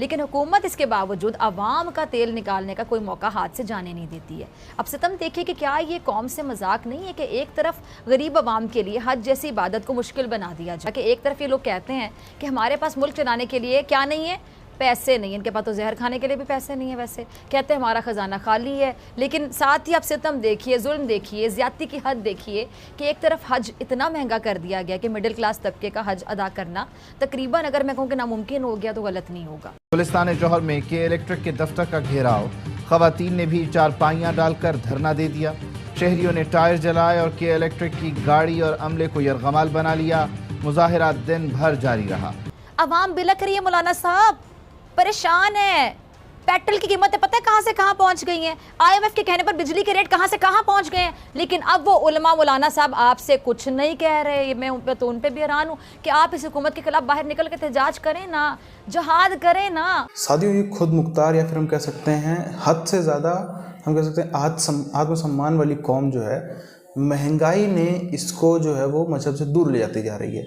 लेकिन हुकूमत इसके बावजूद अवाम का तेल निकालने का कोई मौका हाथ से जाने नहीं देती है। अब सितम देखिए कि क्या ये कौम से मजाक नहीं है कि एक तरफ गरीब अवाम के लिए हज जैसी इबादत को मुश्किल बना दिया जाए, कि एक तरफ ये लोग कहते हैं कि हमारे पास मुल्क चलाने के लिए क्या नहीं है, पैसे नहीं, इनके पास तो जहर खाने के लिए भी पैसे नहीं है। वैसे कहते हैं हमारा ख़जाना खाली है, लेकिन साथ ही आप सितम देखिए, जुल्म देखिए, ज़्यादती की हद देखिए कि एक तरफ हज इतना महंगा कर दिया गया कि मिडिल क्लास तबके का हज अदा करना तकरीबन अगर मैं कहूँ कि नामुमकिन हो गया तो गलत नहीं होगा। गुलिस्तान जौहर में के इलेक्ट्रिक के दफ्तर का घेराव, खवातीन ने भी चारपाइयाँ डालकर धरना दे दिया। शहरियों ने टायर जलाए और के इलेक्ट्रिक की गाड़ी और अमले को यरगमाल बना लिया। मुजाहिरा दिन भर जारी रहा। अवाम बिलख रही है मौलाना साहब, परेशान है। पेट्रोल की कीमतें पता है कहां से कहां पहुंच गई हैं, IMF के कहने पर बिजली के रेट कहां से कहां पहुंच गए हैं। लेकिन अब वो उलमा मौलाना साहब आपसे कुछ नहीं कह रहे। मैं उन पे भी हैरान हूं कि आप इस हुकूमत के खिलाफ बाहर निकल के एहतजाज करें ना, जहाद करें ना। सादियों ये खुद मुख्तार या फिर हम कह सकते हैं हद से ज़्यादा हम कह सकते हैं आत्मसम्मान वाली कौम जो है, महंगाई ने इसको जो है वो मजहब से दूर ले जाती जा रही है।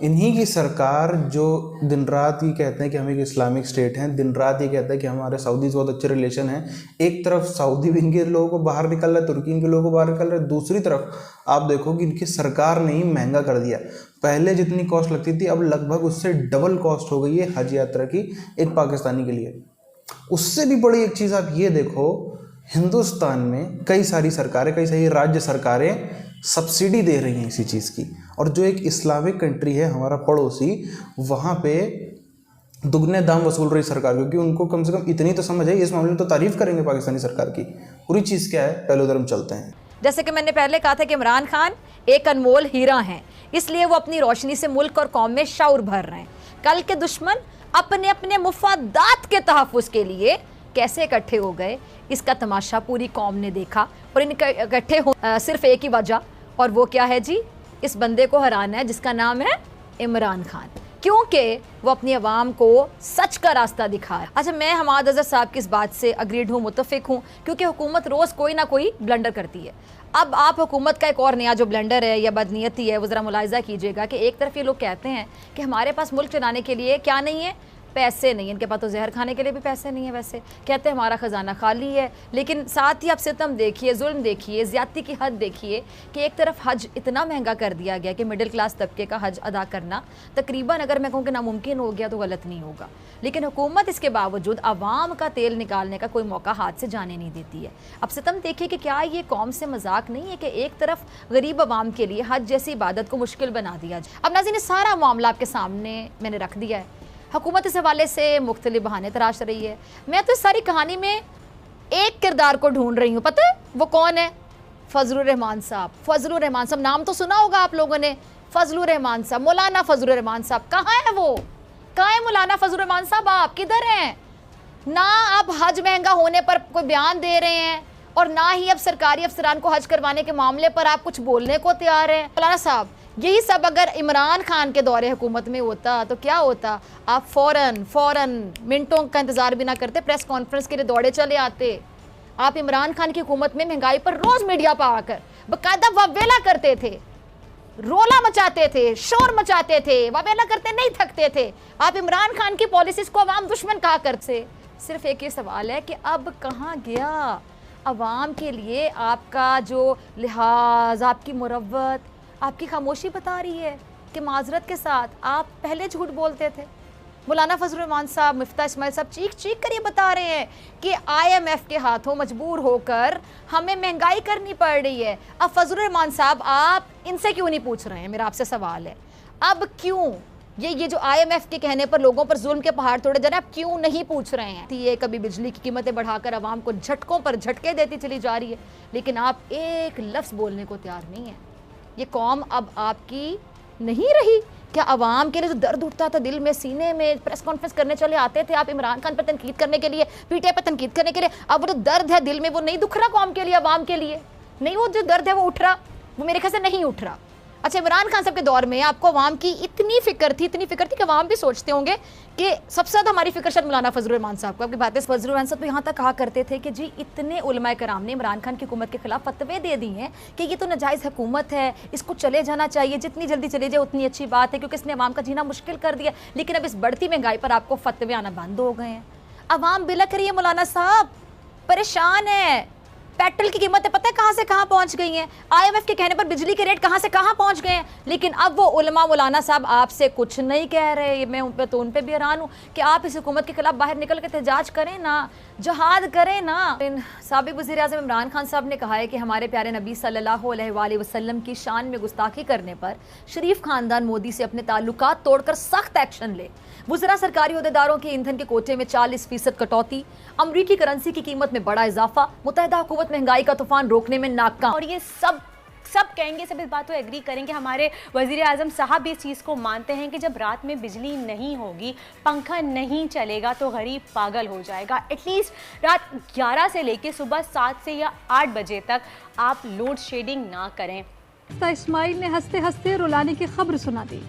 इन्हीं की सरकार जो दिन रात ये कहते हैं कि हम एक इस्लामिक स्टेट हैं, दिन रात ये कहते हैं कि हमारे सऊदी से बहुत अच्छे रिलेशन हैं। एक तरफ सऊदी भी इनके लोगों को बाहर निकल रहा है, तुर्की इनके लोगों को बाहर निकल रहा है। दूसरी तरफ आप देखो कि इनकी सरकार ने ही महंगा कर दिया। पहले जितनी कॉस्ट लगती थी अब लगभग उससे डबल कॉस्ट हो गई है हज यात्रा की एक पाकिस्तानी के लिए। उससे भी बड़ी एक चीज़ आप ये देखो, हिंदुस्तान में कई सारी राज्य सरकारें सब्सिडी दे रही हैं इसी चीज़ की, और जो एक इस्लामिक कंट्री है हमारा पड़ोसी, वहाँ पे दुगने दाम वसूल रही सरकार, क्योंकि उनको कम से कम इतनी तो समझ है। इस मामले में तो तारीफ करेंगे पाकिस्तानी सरकार की। पूरी चीज़ क्या है, पहले उधर हम चलते हैं। जैसे कि मैंने पहले कहा था कि इमरान खान एक अनमोल हीरा हैं, इसलिए वो अपनी रोशनी से मुल्क और कौम में शऊर भर रहे हैं। कल के दुश्मन अपने अपने मुफादात के तहफ़्फ़ुज़ के लिए कैसे इकट्ठे हो गए, इसका तमाशा पूरी कौम ने देखा। और इनके इकट्ठे हो सिर्फ एक ही वजह, और वो क्या है जी, इस बंदे को हराना है जिसका नाम है इमरान खान, क्योंकि वो अपनी आवाम को सच का रास्ता दिखाया। अच्छा, मैं हमाद अज़हर साहब की इस बात से अग्रीड हूँ, मुतफ़िक हूँ, क्योंकि हुकूमत रोज़ कोई ना कोई ब्लंडर करती है। अब आप हुकूमत का एक और नया जो ब्लंडर है या बदनीयती है वो ज़रा मुलाहिज़ा कीजिएगा कि एक तरफ ये लोग कहते हैं कि हमारे पास मुल्क चलाने के लिए क्या नहीं है, पैसे नहीं, इनके पास तो जहर खाने के लिए भी पैसे नहीं है। वैसे कहते हैं हमारा ख़जाना खाली है, लेकिन साथ ही आप सितम देखिए, जुल्म देखिए, ज़्यादती की हद देखिए कि एक तरफ हज इतना महंगा कर दिया गया कि मिडिल क्लास तबके का हज अदा करना तकरीबन अगर मैं कहूँ कि नामुमकिन हो गया तो गलत नहीं होगा। लेकिन हुकूमत इसके बावजूद अवाम का तेल निकालने का कोई मौका हाथ से जाने नहीं देती है। अब सितम देखिए कि क्या ये कौम से मजाक नहीं है कि एक तरफ गरीब अवाम के लिए हज जैसी इबादत को मुश्किल बना दिया जाए। अब नाज़रीन, सारा मामला आपके सामने मैंने रख दिया है। हुकूमत इस हवाले से मुख्तलिफ बहाने तराश रही है। मैं तो इस सारी कहानी में एक किरदार को ढूंढ रही हूँ, पता है वो कौन है? फजलुर रहमान साहब। फजलुर रहमान साहब नाम तो सुना होगा आप लोगों ने, फजलुर रहमान साहब, मौलाना फजलुर रहमान साहब। कहाँ है वो? कहाँ है मौलाना फजलुर रहमान साहब? आप किधर हैं? ना आप हज महंगा होने पर कोई बयान दे रहे हैं, और ना ही अब सरकारी अफसरान को हज करवाने के मामले पर आप कुछ बोलने को तैयार हैं। मौलाना साहब, यही सब अगर इमरान खान के दौरे हुकूमत में होता तो क्या होता? आप फ़ौरन मिनटों का इंतज़ार भी ना करते, प्रेस कॉन्फ्रेंस के लिए दौड़े चले आते। आप इमरान खान की हुकूमत में महंगाई पर रोज़ मीडिया पर आकर बाकायदा वावेला करते थे, रोला मचाते थे, शोर मचाते थे, वावेला करते नहीं थकते थे। आप इमरान खान की पॉलिसीज़ को अवाम दुश्मन कहा करते। सिर्फ एक ही सवाल है कि अब कहाँ गया अवाम के लिए आपका जो लिहाज, आपकी मुरव्वत, आपकी खामोशी बता रही है कि माजरत के साथ आप पहले झूठ बोलते थे। मौलाना फजलुर रहमान साहब, मिफ्ता इस्माइल साहब चीख कर ये बता रहे हैं कि IMF के हाथों मजबूर होकर हमें महंगाई करनी पड़ रही है। अब फजलुर रहमान साहब आप इनसे क्यों नहीं पूछ रहे हैं? मेरा आपसे सवाल है, अब क्यों ये जो IMF के कहने पर लोगों पर जुल्म के पहाड़ तोड़े जा रहे हैं, आप क्यों नहीं पूछ रहे हैं? ये कभी बिजली की कीमतें बढ़ाकर आवाम को झटकों पर झटके देती चली जा रही है, लेकिन आप एक लफ्ज़ बोलने को तैयार नहीं है। ये कौम अब आपकी नहीं रही। क्या आवाम के लिए जो दर्द उठता था दिल में, सीने में, प्रेस कॉन्फ्रेंस करने चले आते थे आप इमरान खान पर तनकीद करने के लिए, PTI पर तनकीद करने के लिए, अब वो जो दर्द है दिल में वो नहीं दुख रहा कौम के लिए, आवाम के लिए नहीं, वो जो दर्द है वो उठ रहा, वो मेरे ख्याल से नहीं उठ रहा। अच्छा, इमरान खान साहब के दौर में आपको अवाम की इतनी फिक्र थी कि अवाम भी सोचते होंगे कि सबसे ज़्यादा हमारी फिक्र शायद मौलाना फजलुर रहमान साहब को। आपकी बातें, फजलुर रहमान साहब तो यहाँ तक कहा करते थे कि जी इतने उलमाए कराम ने इमरान खान की हुकूमत के खिलाफ फतवे दे दिए हैं कि ये तो नाजायज़ हुकूमत है, इसको चले जाना चाहिए, जितनी जल्दी चले जाए उतनी अच्छी बात है, क्योंकि इसने अवाम का जीना मुश्किल कर दिया। लेकिन अब इस बढ़ती महंगाई पर आपको फतवे आना बंद हो गए हैं, अवाम बिलक रही है, मौलाना साहब परेशान है। पेट्रोल की कीमतें पता है कहां से कहां पहुंच गई हैं, IMF के कहने पर बिजली के रेट कहां से कहां पहुंच गए हैं। लेकिन अब वो उलमा मौलाना साहब आपसे कुछ नहीं कह रहे। मैं उन पे भी हैरान हूं कि आप इस हुकूमत के खिलाफ बाहर निकल के एहतजाज करें ना, जहाद करें ना। साबिक वज़ीर आज़म इमरान खान साहब ने कहा है कि हमारे प्यारे नबी सल्लल्लाहु अलैहि वसल्लम की शान में गुस्ताखी करने पर शरीफ खानदान मोदी से अपने ताल्लुकात तोड़कर सख्त एक्शन ले। वज़रा सरकारी अहदेदारों के ईंधन के कोटे में 40% कटौती, अमरीकी करेंसी की कीमत में बड़ा इजाफा, मुत्तहिदा हुकूमत महंगाई का तूफान रोकने में नाकाम। और ये सब कहेंगे, सब इस बात को एग्री करेंगे। हमारे वज़ीर आज़म साहब भी इस चीज़ को मानते हैं कि जब रात में बिजली नहीं होगी, पंखा नहीं चलेगा तो गरीब पागल हो जाएगा। एटलीस्ट रात 11 से लेकर सुबह 7 से या 8 बजे तक आप लोड शेडिंग ना करें। इस्माइल ने हंसते हंसते रुलाने की खबर सुना दी।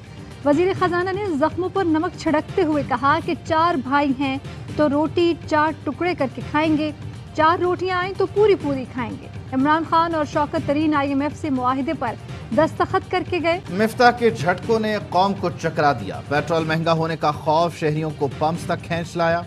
वज़ीर ख़जाना ने ज़ख्मों पर नमक छिड़कते हुए कहा कि 4 भाई हैं तो रोटी 4 टुकड़े करके खाएंगे, 4 रोटियां आएँ तो पूरी खाएंगे। इमरान खान और शौकत तरीन IMF से मुआहिदे पर दस्तखत करके गए। मिफ्ता के झटकों ने कौम को चकरा दिया। पेट्रोल महंगा होने का खौफ शहरियों को पंप्स तक खींच लाया।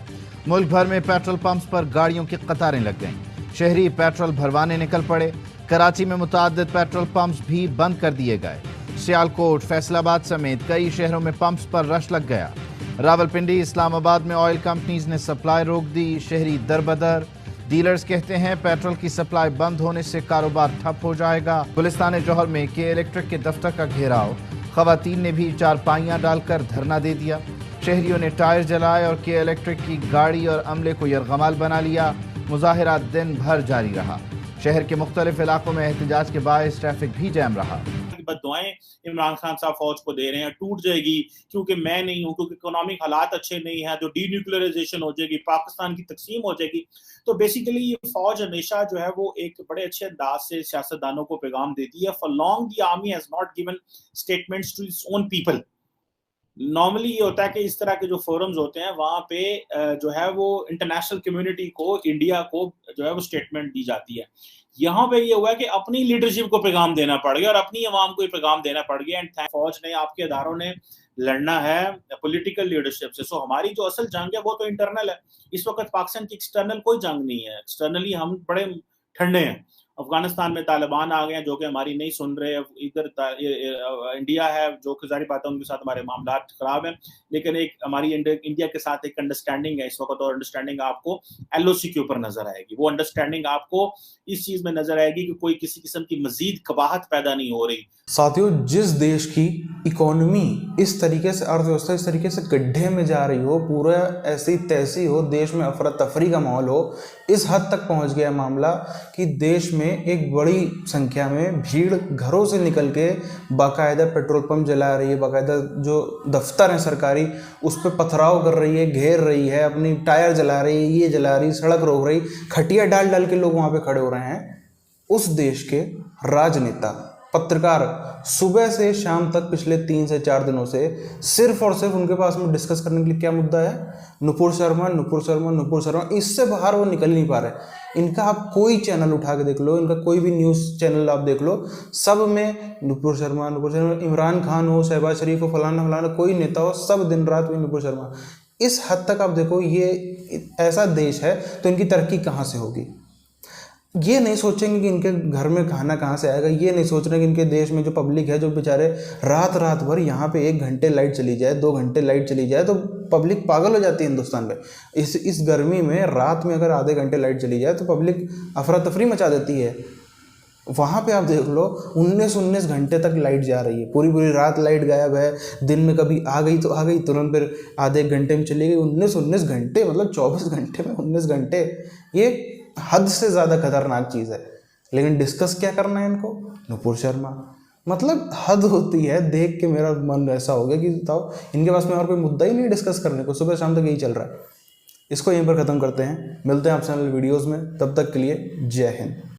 मुल्क भर में पेट्रोल पंप्स पर गाड़ियों की कतारें लग गईं। शहरी पेट्रोल भरवाने निकल पड़े। कराची में मुतअद्दिद पेट्रोल पंप्स भी बंद कर दिए गए। सियालकोट, फैसलाबाद समेत कई शहरों में पंप्स पर रश लग गया। रावलपिंडी, इस्लामाबाद में ऑयल कंपनीज ने सप्लाई रोक दी। शहरी दरबदर। डीलर्स कहते हैं पेट्रोल की सप्लाई बंद होने से कारोबार ठप हो जाएगा। गुलिस्तान जौहर में के इलेक्ट्रिक के दफ्तर का घेराव, खवातीन ने भी चारपाइयां डालकर धरना दे दिया। शहरियों ने टायर जलाए और के इलेक्ट्रिक की गाड़ी और अमले को यरगमाल बना लिया। मुजाहिरा दिन भर जारी रहा। शहर के मुख्तलिफ इलाकों में एहतजाज के बायस ट्रैफिक भी जैम रहा। बद्दुआएं इमरान खान साहब फौज को दे रहे हैं, टूट जाएगी क्योंकि मैं नहीं हूं, क्योंकि इकोनॉमिक हालात अच्छे नहीं है, जो डीन्यूक्लियराइजेशन हो जाएगी, पाकिस्तान की तकसीम हो जाएगी। तो बेसिकली ये फौज हमेशा जो है वो एक बड़े अच्छे अंदाज से सियासतदानों को पैगाम देती है। For long the army has not given statements to its own people. Normally ये होता है कि इस तरह के जो फोरम्स होते हैं वहां पे जो है वो इंटरनेशनल कम्युनिटी को, इंडिया को जो है वो स्टेटमेंट दी जाती है। यहाँ पे ये हुआ कि अपनी लीडरशिप को पैगाम देना पड़ गया और अपनी आवाम को पैगाम देना पड़ गया। एंड फौज ने, आपके इदारों ने लड़ना है पॉलिटिकल लीडरशिप से। सो हमारी जो असल जंग है वो तो इंटरनल है। इस वक्त पाकिस्तान की एक्सटर्नल कोई जंग नहीं है। एक्सटर्नली हम बड़े ठंडे हैं। अफगानिस्तान में तालिबान आ गए हैं जो कि हमारी नहीं सुन रहे। इधर इंडिया है जो कि जारी बात है उनके साथ हमारे मामला खराब हैं, लेकिन एक हमारी इंडिया के साथ एक अंडरस्टैंडिंग है इस वक्त। और अंडरस्टैंडिंग आपको LOC के ऊपर नजर आएगी। वो अंडरस्टैंडिंग आपको इस चीज में नजर आएगी कि कोई किसी किस्म की मजीद कबाहत पैदा नहीं हो रही। साथियों, जिस देश की इकोनॉमी इस तरीके से, अर्थव्यवस्था इस तरीके से गड्ढे में जा रही हो, पूरा ऐसी तैसी हो, देश में अफरा तफरी का माहौल हो, इस हद तक पहुंच गया मामला कि देश में एक बड़ी संख्या में भीड़ घरों से निकल के बाकायदा पेट्रोल पंप जला रही है, बाकायदा जो दफ्तर हैं सरकारी उस पर पथराव कर रही है, घेर रही है, अपनी टायर जला रही है, ये जला रही, सड़क रोक रही, खटिया डाल डाल के लोग वहाँ पे खड़े हो रहे हैं। उस देश के राजनेता, पत्रकार सुबह से शाम तक पिछले 3 से 4 दिनों से सिर्फ और सिर्फ उनके पास में डिस्कस करने के लिए क्या मुद्दा है? नुपुर शर्मा, नुपुर शर्मा, नुपुर शर्मा। इससे बाहर वो निकल नहीं पा रहे। इनका आप कोई चैनल उठा के देख लो, इनका कोई भी न्यूज़ चैनल आप देख लो, सब में नुपुर शर्मा, नुपुर शर्मा। इमरान खान हो, शहबाज शरीफ हो, फलाना फलाना, कोई नेता हो, सब दिन रात में नुपुर शर्मा। इस हद तक आप देखो, ये ऐसा देश है तो इनकी तरक्की कहाँ से होगी? ये नहीं सोचेंगे कि इनके घर में खाना कहाँ से आएगा। ये नहीं सोच रहे कि इनके देश में जो पब्लिक है, जो बेचारे रात भर यहाँ पे 1 घंटे लाइट चली जाए, 2 घंटे लाइट चली जाए तो पब्लिक पागल हो जाती है हिंदुस्तान में। इस गर्मी में रात में अगर आधे घंटे लाइट चली जाए तो पब्लिक अफरा तफरी मचा देती है। वहाँ पे आप देख लो 19 घंटे तक लाइट जा रही है, पूरी रात लाइट गायब है। दिन में कभी आ गई तो आ गई, तुरंत फिर आधे घंटे में चली गई। 19 घंटे, मतलब 24 घंटे में 19 घंटे, ये हद से ज़्यादा खतरनाक चीज़ है। लेकिन डिस्कस क्या करना है इनको? नुपुर शर्मा। मतलब हद होती है। देख के मेरा मन ऐसा हो गया कि बताओ, इनके पास में और कोई मुद्दा ही नहीं डिस्कस करने को। सुबह शाम तक यही चल रहा है। इसको यहीं पर ख़त्म करते हैं। मिलते हैं आपसे वीडियोज़ में, तब तक के लिए जय हिंद।